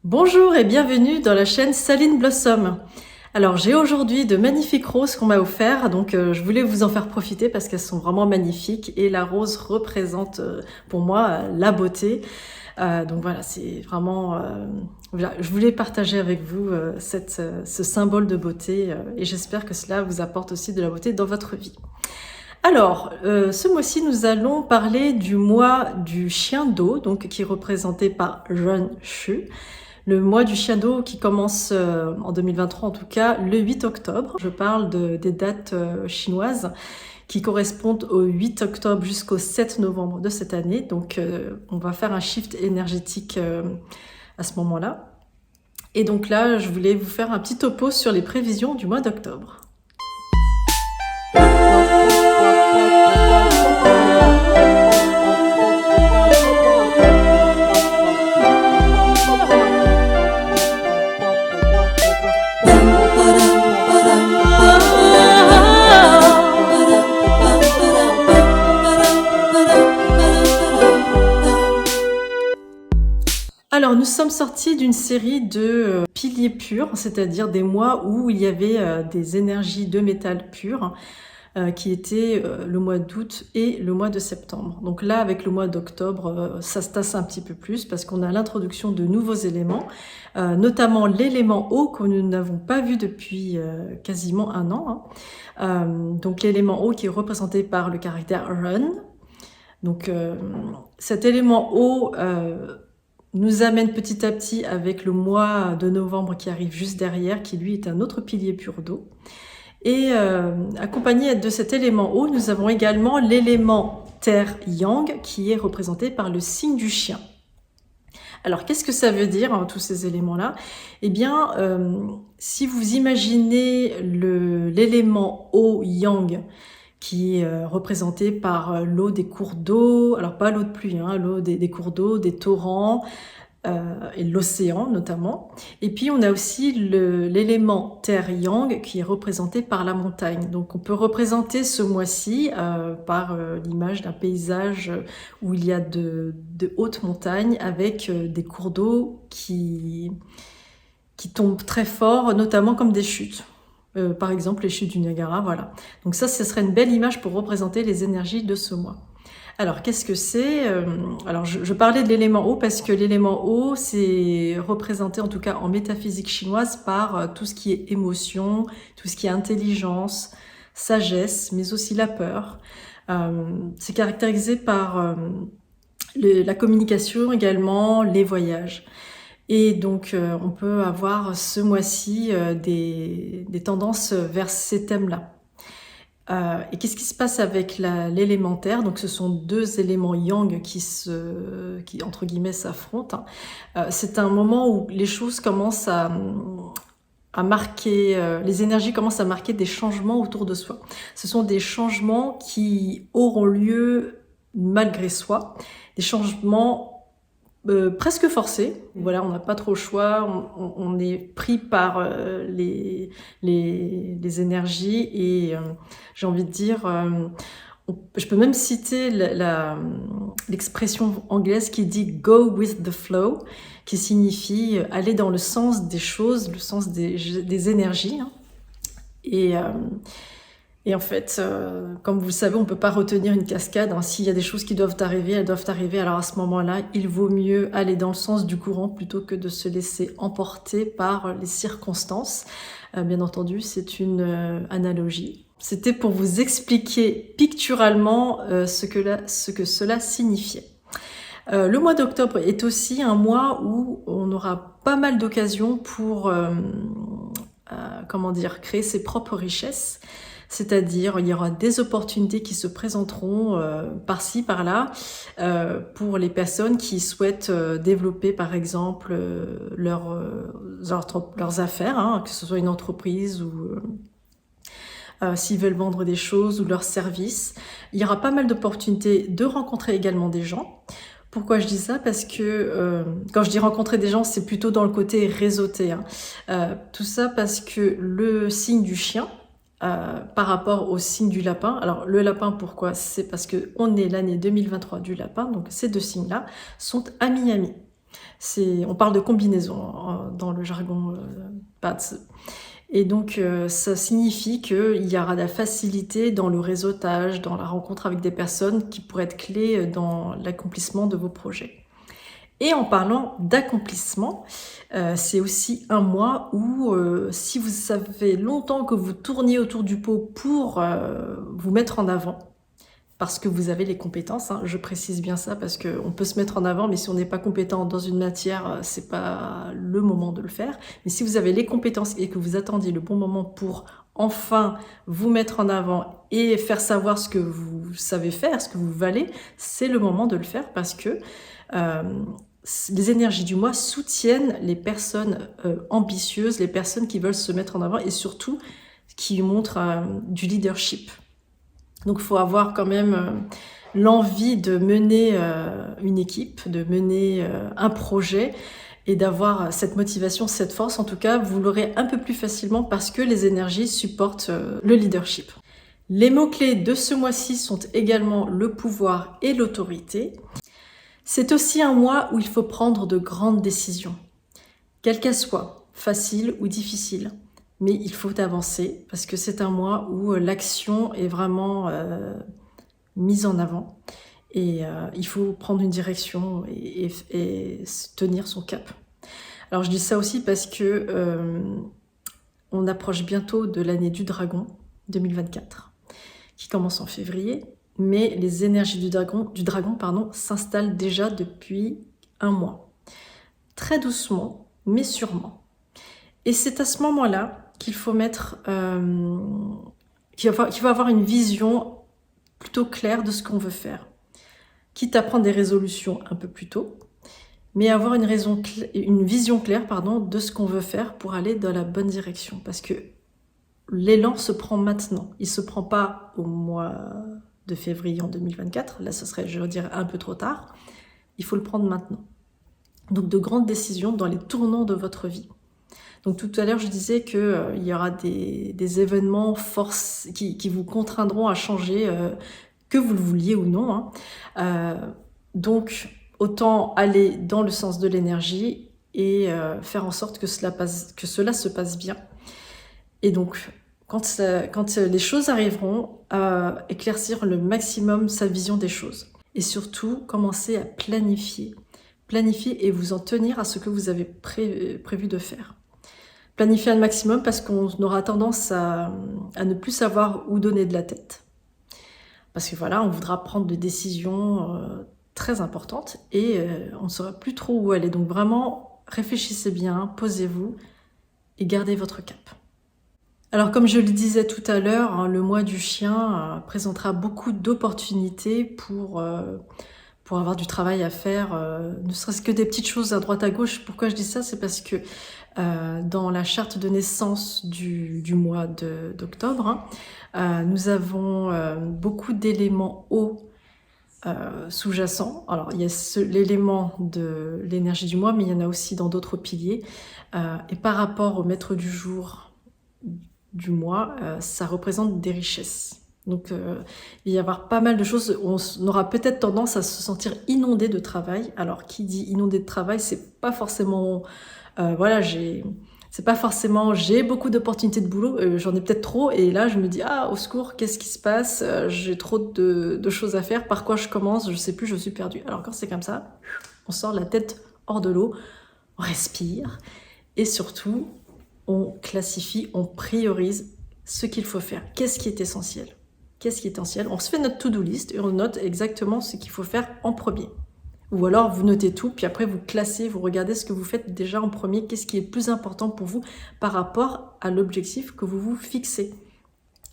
Bonjour et bienvenue dans la chaîne Saline Blossom. Alors j'ai aujourd'hui de magnifiques roses qu'on m'a offert, donc je voulais vous en faire profiter parce qu'elles sont vraiment magnifiques et la rose représente pour moi la beauté. Donc voilà, c'est vraiment, voilà, je voulais partager avec vous ce symbole de beauté et j'espère que cela vous apporte aussi de la beauté dans votre vie. Alors, ce mois-ci, nous allons parler du mois du chien d'eau, donc qui est représenté par Ren Shu. Le mois du chien d'eau qui commence en 2023 en tout cas, le 8 octobre. Je parle des dates chinoises qui correspondent au 8 octobre jusqu'au 7 novembre de cette année. Donc on va faire un shift énergétique à ce moment-là. Et donc là, je voulais vous faire un petit topo sur les prévisions du mois d'octobre. Alors, nous sommes sortis d'une série de piliers purs, c'est-à-dire des mois où il y avait des énergies de métal pures, qui étaient le mois d'août et le mois de septembre. Donc là, avec le mois d'octobre, ça se tasse un petit peu plus parce qu'on a l'introduction de nouveaux éléments, notamment l'élément eau que nous n'avons pas vu depuis quasiment un an. Donc l'élément eau qui est représenté par le caractère Run. Donc cet élément eau nous amène petit à petit avec le mois de novembre qui arrive juste derrière, qui lui est un autre pilier pur d'eau. Et accompagné de cet élément eau, nous avons également l'élément terre yang qui est représenté par le signe du chien. Alors qu'est-ce que ça veut dire, hein, tous ces éléments-là? Eh bien, si vous imaginez l'élément eau yang, qui est représenté par l'eau des cours d'eau, alors pas l'eau de pluie, hein, l'eau des cours d'eau, des torrents, et l'océan notamment. Et puis on a aussi l'élément terre yang qui est représenté par la montagne. Donc on peut représenter ce mois-ci par l'image d'un paysage où il y a de hautes montagnes avec des cours d'eau qui tombent très fort, notamment comme des chutes. Par exemple les chutes du Niagara, voilà. Donc ça, ce serait une belle image pour représenter les énergies de ce mois. Alors, qu'est-ce que c'est? Alors, je parlais de l'élément eau parce que l'élément eau, c'est représenté en tout cas en métaphysique chinoise par tout ce qui est émotion, tout ce qui est intelligence, sagesse, mais aussi la peur. C'est caractérisé par la communication également, les voyages. Et donc, on peut avoir ce mois-ci des tendances vers ces thèmes-là. Et qu'est-ce qui se passe avec l'élémentaire? Donc, ce sont deux éléments yang qui entre guillemets, s'affrontent. C'est un moment où les choses commencent à marquer, les énergies commencent à marquer des changements autour de soi. Ce sont des changements qui auront lieu malgré soi, des changements presque forcé. Voilà, on n'a pas trop le choix, on est pris par les énergies et j'ai envie de dire, je peux même citer l'expression anglaise qui dit « go with the flow », qui signifie aller dans le sens des choses, le sens des énergies. Et en fait, comme vous le savez, on ne peut pas retenir une cascade. Hein. S'il y a des choses qui doivent arriver, elles doivent arriver. Alors à ce moment-là, il vaut mieux aller dans le sens du courant plutôt que de se laisser emporter par les circonstances. Bien entendu, c'est une analogie. C'était pour vous expliquer picturalement ce que cela signifiait. Le mois d'octobre est aussi un mois où on aura pas mal d'occasions pour créer ses propres richesses. C'est-à-dire, il y aura des opportunités qui se présenteront par-ci, par-là, pour les personnes qui souhaitent développer, par exemple, leurs affaires, hein, que ce soit une entreprise ou s'ils veulent vendre des choses ou leurs services. Il y aura pas mal d'opportunités de rencontrer également des gens. Pourquoi je dis ça? Parce que quand je dis rencontrer des gens, c'est plutôt dans le côté réseauté. Hein. Tout ça parce que le signe du chien, par rapport au signe du lapin. Alors le lapin, pourquoi? C'est parce que on est l'année 2023 du lapin, donc ces deux signes-là sont amis-amis. On parle de combinaison dans le jargon PADS. Et donc, ça signifie qu'il y aura de la facilité dans le réseautage, dans la rencontre avec des personnes qui pourraient être clés dans l'accomplissement de vos projets. Et en parlant d'accomplissement, c'est aussi un mois où, si vous savez longtemps que vous tourniez autour du pot pour vous mettre en avant, parce que vous avez les compétences, hein, je précise bien ça parce qu'on peut se mettre en avant, mais si on n'est pas compétent dans une matière, c'est pas le moment de le faire. Mais si vous avez les compétences et que vous attendiez le bon moment pour enfin vous mettre en avant et faire savoir ce que vous savez faire, ce que vous valez, c'est le moment de le faire parce que les énergies du mois soutiennent les personnes ambitieuses, les personnes qui veulent se mettre en avant et surtout qui montrent du leadership. Donc, il faut avoir quand même l'envie de mener une équipe, de mener un projet et d'avoir cette motivation, cette force. En tout cas, vous l'aurez un peu plus facilement parce que les énergies supportent le leadership. Les mots-clés de ce mois-ci sont également le pouvoir et l'autorité. C'est aussi un mois où il faut prendre de grandes décisions, quelles qu'elles soient, faciles ou difficiles. Mais il faut avancer parce que c'est un mois où l'action est vraiment mise en avant et il faut prendre une direction et tenir son cap. Alors je dis ça aussi parce que on approche bientôt de l'année du dragon 2024 qui commence en février, mais les énergies du dragon s'installent déjà depuis un mois. Très doucement, mais sûrement. Et c'est à ce moment-là qu'il faut mettre, qu'il faut avoir une vision plutôt claire de ce qu'on veut faire. Quitte à prendre des résolutions un peu plus tôt, mais avoir une vision claire de ce qu'on veut faire pour aller dans la bonne direction. Parce que l'élan se prend maintenant. Il ne se prend pas au mois de février en 2024. Là, ce serait, je dirais, un peu trop tard. Il faut le prendre maintenant. Donc, de grandes décisions dans les tournants de votre vie. Donc tout à l'heure, je disais qu'il y aura des événements qui vous contraindront à changer, que vous le vouliez ou non. Donc autant aller dans le sens de l'énergie et faire en sorte que cela se passe bien. Et donc quand les choses arriveront, éclaircir le maximum sa vision des choses. Et surtout, commencer à planifier. Planifier et vous en tenir à ce que vous avez prévu de faire. Planifier un maximum parce qu'on aura tendance à ne plus savoir où donner de la tête. Parce que voilà, on voudra prendre des décisions très importantes et on ne saura plus trop où aller. Donc vraiment, réfléchissez bien, posez-vous et gardez votre cap. Alors comme je le disais tout à l'heure, hein, le mois du chien présentera beaucoup d'opportunités pour avoir du travail à faire, ne serait-ce que des petites choses à droite à gauche. Pourquoi je dis ça? C'est parce que dans la charte de naissance du mois d'octobre, nous avons beaucoup d'éléments eau sous-jacents. Alors il y a l'élément de l'énergie du mois, mais il y en a aussi dans d'autres piliers. Et par rapport au maître du jour du mois, ça représente des richesses. Donc il va y avoir pas mal de choses, on aura peut-être tendance à se sentir inondé de travail. Alors qui dit inondé de travail, c'est pas forcément c'est pas forcément j'ai beaucoup d'opportunités de boulot, j'en ai peut-être trop et là je me dis ah au secours, qu'est-ce qui se passe, j'ai trop de choses à faire, par quoi je commence, je sais plus, je suis perdue. Alors quand c'est comme ça, on sort la tête hors de l'eau, on respire et surtout on classifie, on priorise ce qu'il faut faire. Qu'est-ce qui est essentiel? Qu'est-ce qui est essentiel? On se fait notre to-do list et on note exactement ce qu'il faut faire en premier. Ou alors vous notez tout, puis après vous classez, vous regardez ce que vous faites déjà en premier, qu'est-ce qui est plus important pour vous par rapport à l'objectif que vous vous fixez.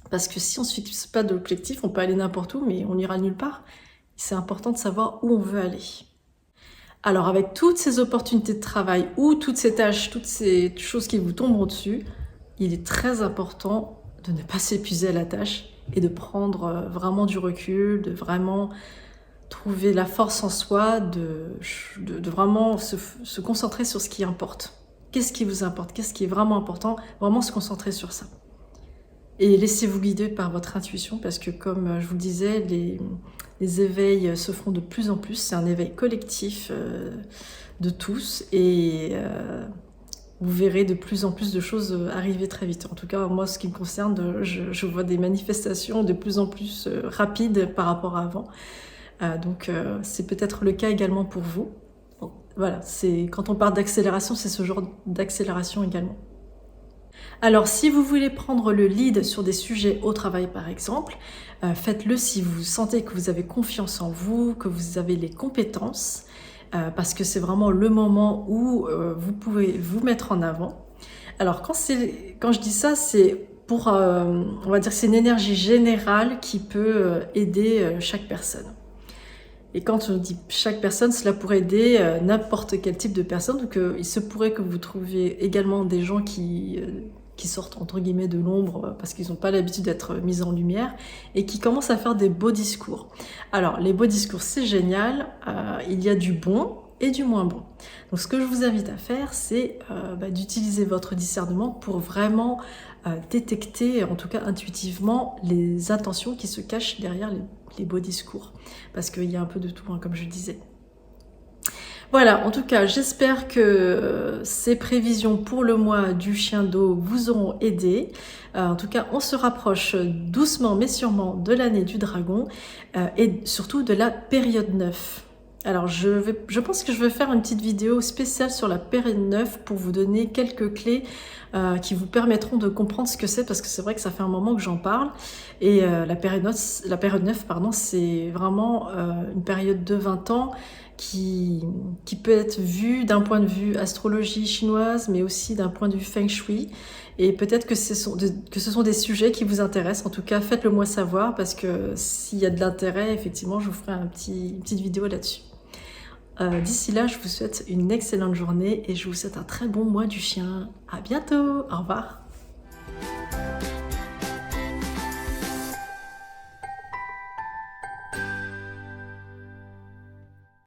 Parce que si on ne se fixe pas d'objectif, on peut aller n'importe où, mais on n'ira nulle part. C'est important de savoir où on veut aller. Alors avec toutes ces opportunités de travail ou toutes ces tâches, toutes ces choses qui vous tombent au-dessus, il est très important de ne pas s'épuiser à la tâche et de prendre vraiment du recul, de vraiment trouver la force en soi, de vraiment se concentrer sur ce qui importe. Qu'est-ce qui vous importe? Qu'est-ce qui est vraiment important? Vraiment se concentrer sur ça. Et laissez-vous guider par votre intuition parce que comme je vous le disais, les éveils se font de plus en plus. C'est un éveil collectif de tous et vous verrez de plus en plus de choses arriver très vite. En tout cas, moi, ce qui me concerne, je vois des manifestations de plus en plus rapides par rapport à avant. Donc, c'est peut-être le cas également pour vous. Bon, voilà, quand on parle d'accélération, c'est ce genre d'accélération également. Alors, si vous voulez prendre le lead sur des sujets au travail, par exemple, faites-le si vous sentez que vous avez confiance en vous, que vous avez les compétences, parce que c'est vraiment le moment où vous pouvez vous mettre en avant. Alors, quand je dis ça, c'est pour, on va dire que c'est une énergie générale qui peut aider chaque personne. Et quand on dit chaque personne, cela pourrait aider n'importe quel type de personne. Donc, il se pourrait que vous trouviez également des gens qui sortent entre guillemets de l'ombre parce qu'ils n'ont pas l'habitude d'être mis en lumière et qui commencent à faire des beaux discours. Alors, les beaux discours, c'est génial. Il y a du bon et du moins bon. Donc, ce que je vous invite à faire, c'est d'utiliser votre discernement pour vraiment détecter, en tout cas intuitivement, les intentions qui se cachent derrière les beaux discours. Parce qu'il y a un peu de tout, hein, comme je disais. Voilà, en tout cas, j'espère que ces prévisions pour le mois du chien d'eau vous auront aidé. En tout cas, on se rapproche doucement mais sûrement de l'année du dragon et surtout de la période 9. Alors, je pense que je vais faire une petite vidéo spéciale sur la période 9 pour vous donner quelques clés qui vous permettront de comprendre ce que c'est, parce que c'est vrai que ça fait un moment que j'en parle. Et la période 9, pardon, c'est vraiment une période de 20 ans qui peut être vue d'un point de vue astrologie chinoise, mais aussi d'un point de vue feng shui. Et peut-être que ce sont des sujets qui vous intéressent. En tout cas, faites-le moi savoir, parce que s'il y a de l'intérêt, effectivement, je vous ferai une petite vidéo là-dessus. D'ici là, je vous souhaite une excellente journée et je vous souhaite un très bon mois du chien. À bientôt, au revoir.